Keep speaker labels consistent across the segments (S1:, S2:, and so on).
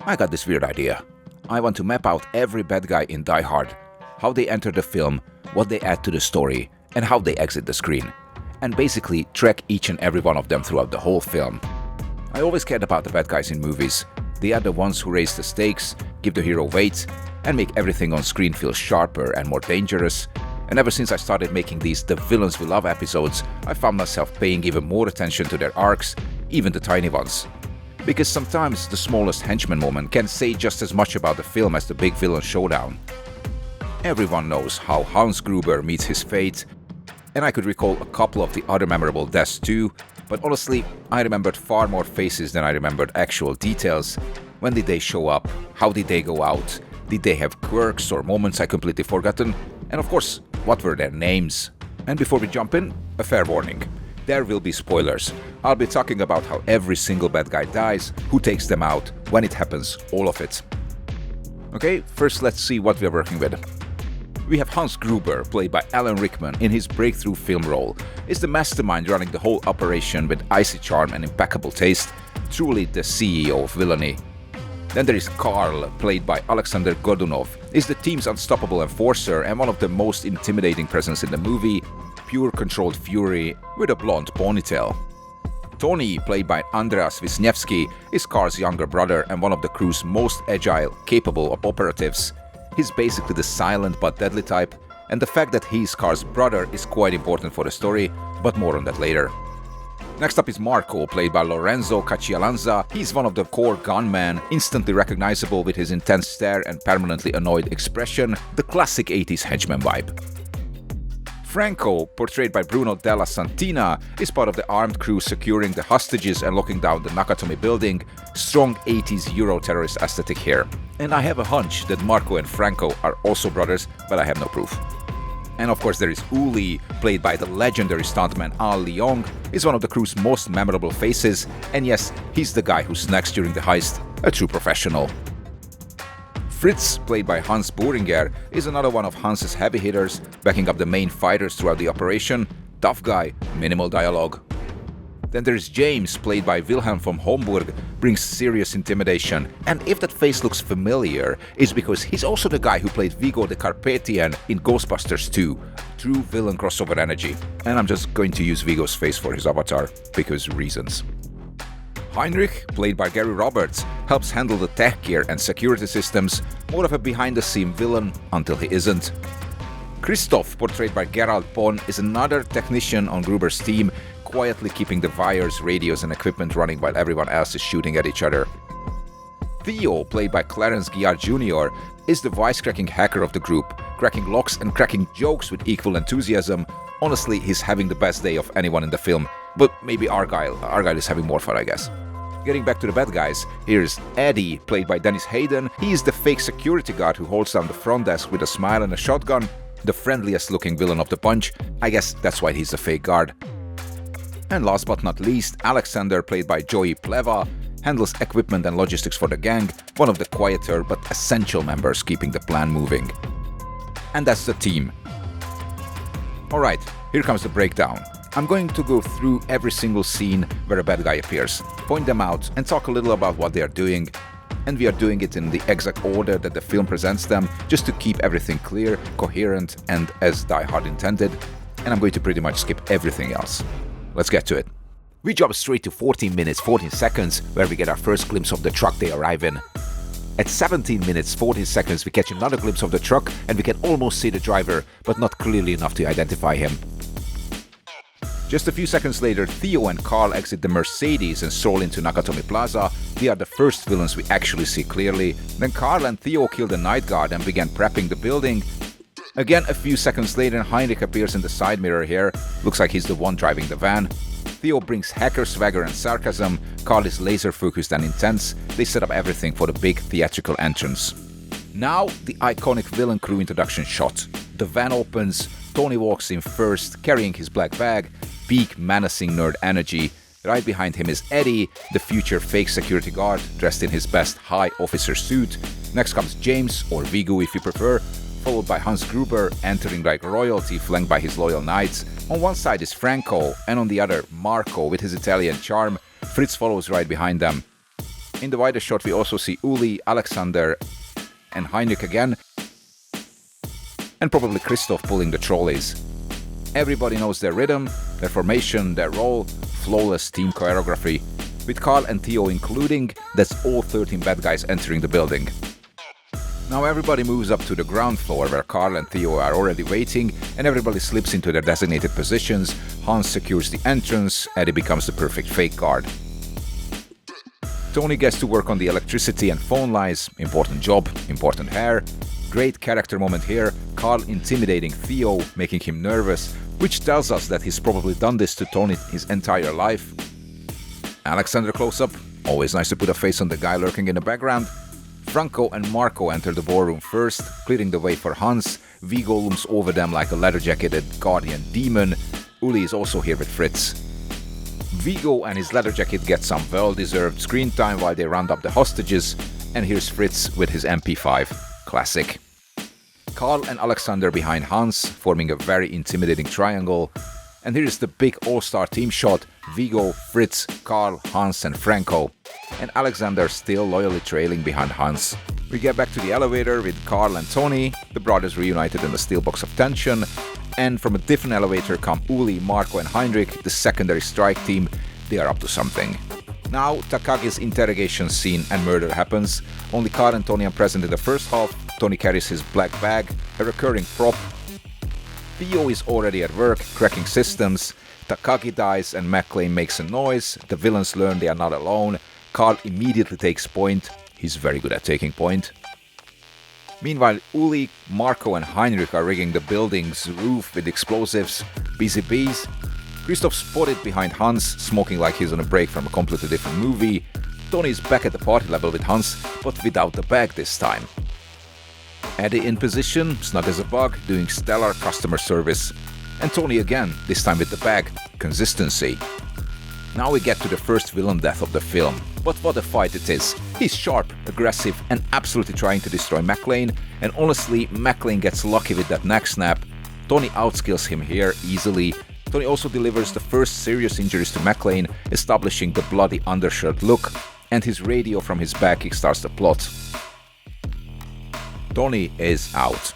S1: I got this weird idea. I want to map out every bad guy in Die Hard, how they enter the film, what they add to the story, and how they exit the screen. And basically track each and every one of them throughout the whole film. I always cared about the bad guys in movies. They are the ones who raise the stakes, give the hero weight, and make everything on screen feel sharper and more dangerous. And ever since I started making these The Villains We Love episodes, I found myself paying even more attention to their arcs, even the tiny ones. Because sometimes the smallest henchman moment can say just as much about the film as the big villain showdown. Everyone knows how Hans Gruber meets his fate, and I could recall a couple of the other memorable deaths too, but honestly, I remembered far more faces than I remembered actual details. When did they show up? How did they go out? Did they have quirks or moments I completely forgotten? And of course, what were their names? And before we jump in, a fair warning. There will be spoilers. I'll be talking about how every single bad guy dies, who takes them out, when it happens, all of it. Okay, first let's see what we're working with. We have Hans Gruber, played by Alan Rickman in his breakthrough film role, is the mastermind running the whole operation with icy charm and impeccable taste, truly the CEO of villainy. Then there is Carl, played by Alexander Godunov, is the team's unstoppable enforcer and one of the most intimidating presence in the movie, pure controlled fury with a blonde ponytail. Tony, played by Andreas Wisniewski, is Carl's younger brother and one of the crew's most agile, capable operatives. He's basically the silent but deadly type, and the fact that he's Carl's brother is quite important for the story, but more on that later. Next up is Marco, played by Lorenzo Caccialanza. He's one of the core gunmen, instantly recognizable with his intense stare and permanently annoyed expression, the classic 80s henchman vibe. Franco, portrayed by Bruno Della Santina, is part of the armed crew securing the hostages and locking down the Nakatomi building. Strong 80s Euro terrorist aesthetic here. And I have a hunch that Marco and Franco are also brothers, but I have no proof. And of course there is Uli, played by the legendary stuntman Al Leong, is one of the crew's most memorable faces, and yes, he's the guy who snacks during the heist, a true professional. Fritz, played by Hans Buringer, is another one of Hans's heavy hitters, backing up the main fighters throughout the operation. Tough guy, minimal dialogue. Then there's James, played by Wilhelm von Homburg, brings serious intimidation, and if that face looks familiar, it's because he's also the guy who played Vigo the Carpathian in Ghostbusters 2. True villain crossover energy. And I'm just going to use Vigo's face for his avatar, because reasons. Heinrich, played by Gary Roberts, helps handle the tech gear and security systems, more of a behind-the-scene villain until he isn't. Christoph, portrayed by Gerald Pohn, is another technician on Gruber's team, quietly keeping the wires, radios and equipment running while everyone else is shooting at each other. Theo, played by Clarence Giard Jr., is the wisecracking hacker of the group, cracking locks and cracking jokes with equal enthusiasm. Honestly, he's having the best day of anyone in the film, but maybe Argyle. Argyle is having more fun, I guess. Getting back to the bad guys, here's Eddie, played by Dennis Hayden. He is the fake security guard who holds down the front desk with a smile and a shotgun, the friendliest looking villain of the bunch. I guess that's why he's the fake guard. And last but not least, Alexander, played by Joey Pleva, handles equipment and logistics for the gang, one of the quieter but essential members keeping the plan moving. And that's the team. Alright, here comes the breakdown. I'm going to go through every single scene where a bad guy appears, point them out and talk a little about what they are doing. And we are doing it in the exact order that the film presents them, just to keep everything clear, coherent and as Die Hard intended. And I'm going to pretty much skip everything else. Let's get to it. We jump straight to 14 minutes 14 seconds where we get our first glimpse of the truck they arrive in. At 17 minutes 14 seconds we catch another glimpse of the truck and we can almost see the driver, but not clearly enough to identify him. Just a few seconds later, Theo and Carl exit the Mercedes and stroll into Nakatomi Plaza. They are the first villains we actually see clearly. Then Carl and Theo kill the night guard and begin prepping the building. Again, a few seconds later, Heinrich appears in the side mirror here. Looks like he's the one driving the van. Theo brings hacker swagger and sarcasm. Carl is laser focused and intense. They set up everything for the big theatrical entrance. Now, the iconic villain crew introduction shot. The van opens, Tony walks in first, carrying his black bag. Peak menacing nerd energy. Right behind him is Eddie, the future fake security guard, dressed in his best high officer suit. Next comes James, or Vigo if you prefer, followed by Hans Gruber, entering like royalty flanked by his loyal knights. On one side is Franco, and on the other Marco with his Italian charm. Fritz follows right behind them. In the wider shot we also see Uli, Alexander and Heinrich again, and probably Christoph pulling the trolleys. Everybody knows their rhythm, their formation, their role, flawless team choreography. With Carl and Theo including, that's all 13 bad guys entering the building. Now everybody moves up to the ground floor where Carl and Theo are already waiting, and everybody slips into their designated positions. Hans secures the entrance, Eddie becomes the perfect fake guard. Tony gets to work on the electricity and phone lines, important job, important hair. Great character moment here, Carl intimidating Theo, making him nervous, which tells us that he's probably done this to Tony his entire life. Alexander close up, always nice to put a face on the guy lurking in the background. Franco and Marco enter the ballroom first, clearing the way for Hans. Vigo looms over them like a leather-jacketed guardian demon. Uli is also here with Fritz. Vigo and his leather jacket get some well-deserved screen time while they round up the hostages, and here's Fritz with his MP5. Classic. Carl and Alexander behind Hans, forming a very intimidating triangle. And here is the big all-star team shot: Vigo, Fritz, Carl, Hans and Franco. And Alexander still loyally trailing behind Hans. We get back to the elevator with Carl and Tony, the brothers reunited in the steel box of tension. And from a different elevator come Uli, Marco and Heinrich, the secondary strike team. They are up to something. Now Takagi's interrogation scene and murder happens. Only Carl and Tony are present in the first half. Tony carries his black bag, a recurring prop. Theo is already at work, cracking systems. Takagi dies and McClane makes a noise. The villains learn they are not alone. Carl immediately takes point. He's very good at taking point. Meanwhile, Uli, Marco and Heinrich are rigging the building's roof with explosives. Busy bees. Christoph spotted behind Hans, smoking like he's on a break from a completely different movie. Tony is back at the party level with Hans, but without the bag this time. Eddie in position, snug as a bug, doing stellar customer service. And Tony again, this time with the bag. Consistency. Now we get to the first villain death of the film. But what a fight it is. He's sharp, aggressive and absolutely trying to destroy McClane. And honestly, McClane gets lucky with that neck snap. Tony outskills him here easily. Tony also delivers the first serious injuries to McClane, establishing the bloody undershirt look. And his radio from his back kickstarts the plot. Tony is out.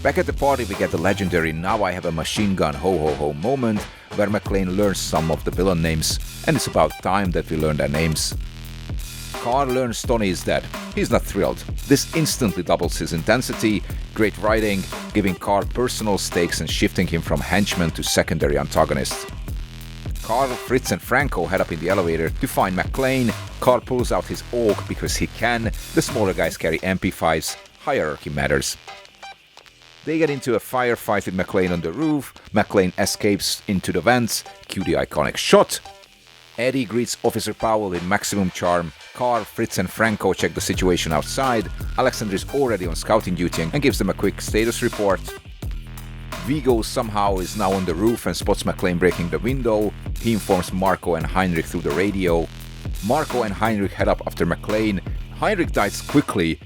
S1: Back at the party we get the legendary "now I have a machine gun ho ho ho" moment, where McClane learns some of the villain names, and it's about time that we learn their names. Carl learns Tony is dead. He's not thrilled. This instantly doubles his intensity. Great writing, giving Carl personal stakes and shifting him from henchman to secondary antagonist. Carl, Fritz and Franco head up in the elevator to find McClane. Carl pulls out his AUG because he can. The smaller guys carry MP5s. Hierarchy matters. They get into a firefight with McClane on the roof. McClane escapes into the vents. Cue the iconic shot. Eddie greets Officer Powell with maximum charm. Carl, Fritz and Franco check the situation outside. Alexander is already on scouting duty and gives them a quick status report. Vigo somehow is now on the roof and spots McClane breaking the window. He informs Marco and Heinrich through the radio. Marco and Heinrich head up after McClane. Heinrich dies quickly.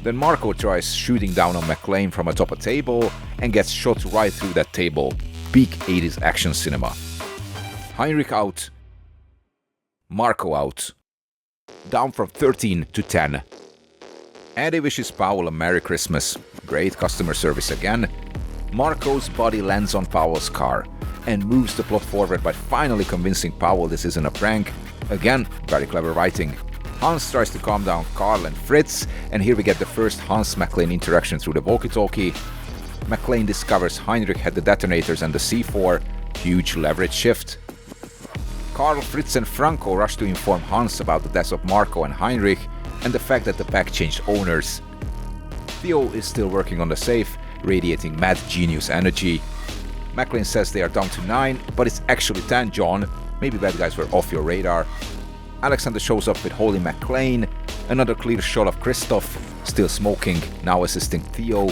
S1: Then Marco tries shooting down on McClane from atop a table and gets shot right through that table. Peak 80s action cinema. Heinrich out. Marco out. Down from 13 to 10. Eddie wishes Powell a Merry Christmas. Great customer service again. Marco's body lands on Powell's car and moves the plot forward by finally convincing Powell this isn't a prank. Again, very clever writing. Hans tries to calm down Carl and Fritz, and here we get the first Hans-McClane interaction through the walkie-talkie. McClane discovers Heinrich had the detonators and the C4. Huge leverage shift. Carl, Fritz and Franco rush to inform Hans about the deaths of Marco and Heinrich and the fact that the bag changed owners. Theo is still working on the safe, radiating mad genius energy. McClane says they are down to 9, but it's actually 10, John. Maybe bad guys were off your radar. Alexander shows up with Holy McClane. Another clear shot of Christoph, still smoking, now assisting Theo.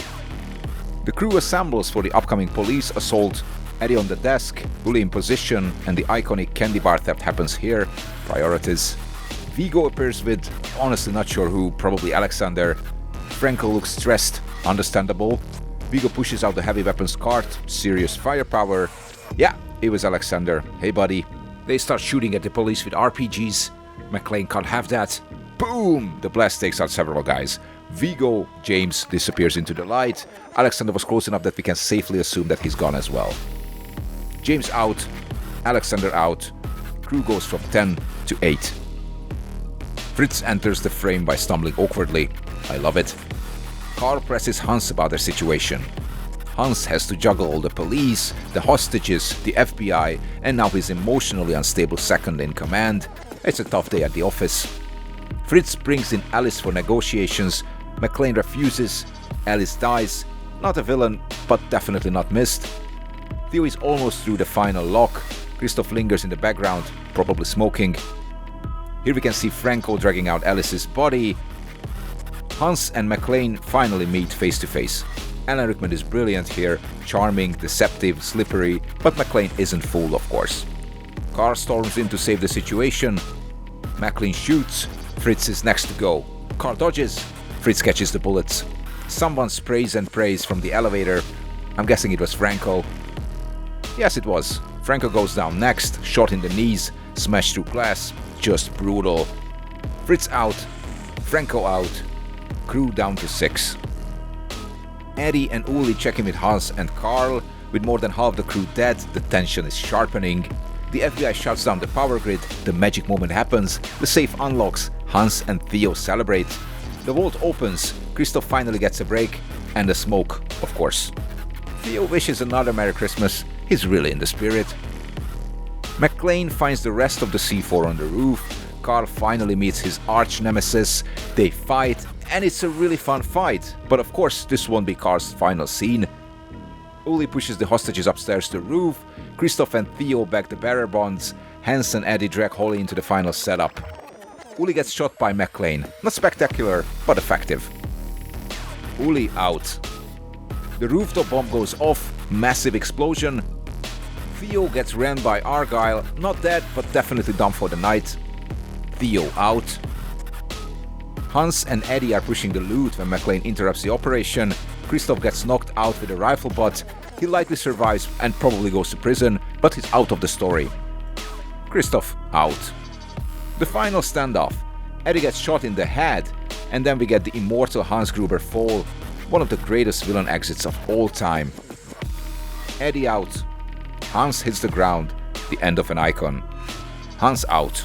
S1: The crew assembles for the upcoming police assault. Eddie on the desk, Uli in position, and the iconic candy bar theft happens here. Priorities. Vigo appears with, honestly not sure who, probably Alexander. Franco looks stressed, understandable. Vigo pushes out the heavy weapons cart, serious firepower. Yeah, it was Alexander. Hey buddy. They start shooting at the police with RPGs. McClane can't have that. Boom! The blast takes out several guys. Vigo, James, disappears into the light. Alexander was close enough that we can safely assume that he's gone as well. James out, Alexander out. Crew goes from 10 to 8. Fritz enters the frame by stumbling awkwardly. I love it. Carl presses Hans about their situation. Hans has to juggle all the police, the hostages, the FBI, and now his emotionally unstable second in command. It's a tough day at the office. Fritz brings in Alice for negotiations. McClane refuses. Alice dies. Not a villain, but definitely not missed. Theo is almost through the final lock. Christoph lingers in the background, probably smoking. Here we can see Franco dragging out Alice's body. Hans and McClane finally meet face to face. Alan Rickman is brilliant here, charming, deceptive, slippery, but McClane isn't fooled, of course. Carl storms in to save the situation. McClane shoots. Fritz is next to go. Carl dodges. Fritz catches the bullets. Someone sprays and prays from the elevator. I'm guessing it was Franco. Yes, it was. Franco goes down next, shot in the knees, smashed through glass. Just brutal. Fritz out. Franco out. Crew down to 6. Eddie and Uli check in with Hans and Carl. With more than half the crew dead, the tension is sharpening. The FBI shuts down the power grid, the magic moment happens, the safe unlocks, Hans and Theo celebrate. The vault opens, Christoph finally gets a break, and the smoke, of course. Theo wishes another Merry Christmas, he's really in the spirit. McClane finds the rest of the C4 on the roof. Carl finally meets his arch-nemesis. They fight, and it's a really fun fight. But of course, this won't be Carl's final scene. Uli pushes the hostages upstairs to the roof. Christoph and Theo bag the bearer bonds. Hans and Eddie drag Holly into the final setup. Uli gets shot by McClane. Not spectacular, but effective. Uli out. The rooftop bomb goes off. Massive explosion. Theo gets rammed by Argyle. Not dead, but definitely done for the night. Theo out. Hans and Eddie are pushing the loot when McClane interrupts the operation. Christoph gets knocked out with a rifle butt. He likely survives and probably goes to prison, but he's out of the story. Christoph out. The final standoff. Eddie gets shot in the head, and then we get the immortal Hans Gruber fall, one of the greatest villain exits of all time. Eddie out. Hans hits the ground, the end of an icon. Hans out.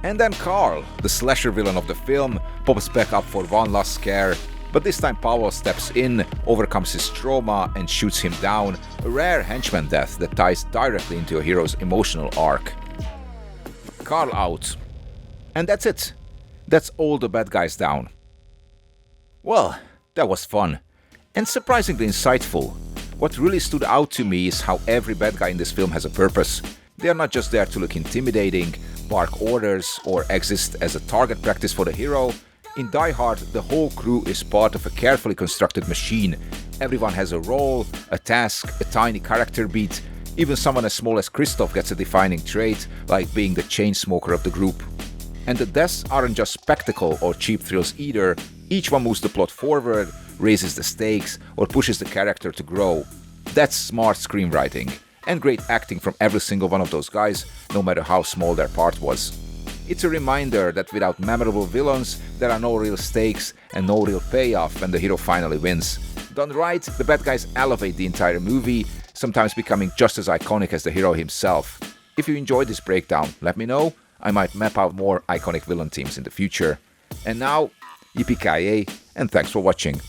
S1: And then Carl, the slasher villain of the film, pops back up for one last scare, but this time Pavel steps in, overcomes his trauma and shoots him down, a rare henchman death that ties directly into a hero's emotional arc. Carl out. And that's it. That's all the bad guys down. Well, that was fun, and surprisingly insightful. What really stood out to me is how every bad guy in this film has a purpose. They are not just there to look intimidating, bark orders, or exist as a target practice for the hero. In Die Hard, the whole crew is part of a carefully constructed machine. Everyone has a role, a task, a tiny character beat. Even someone as small as Christoph gets a defining trait, like being the chain smoker of the group. And the deaths aren't just spectacle or cheap thrills either. Each one moves the plot forward, raises the stakes, or pushes the character to grow. That's smart screenwriting, and great acting from every single one of those guys, no matter how small their part was. It's a reminder that without memorable villains, there are no real stakes and no real payoff when the hero finally wins. Done right, the bad guys elevate the entire movie, sometimes becoming just as iconic as the hero himself. If you enjoyed this breakdown, let me know. I might map out more iconic villain teams in the future. And now, yippee-ki-yay, and thanks for watching.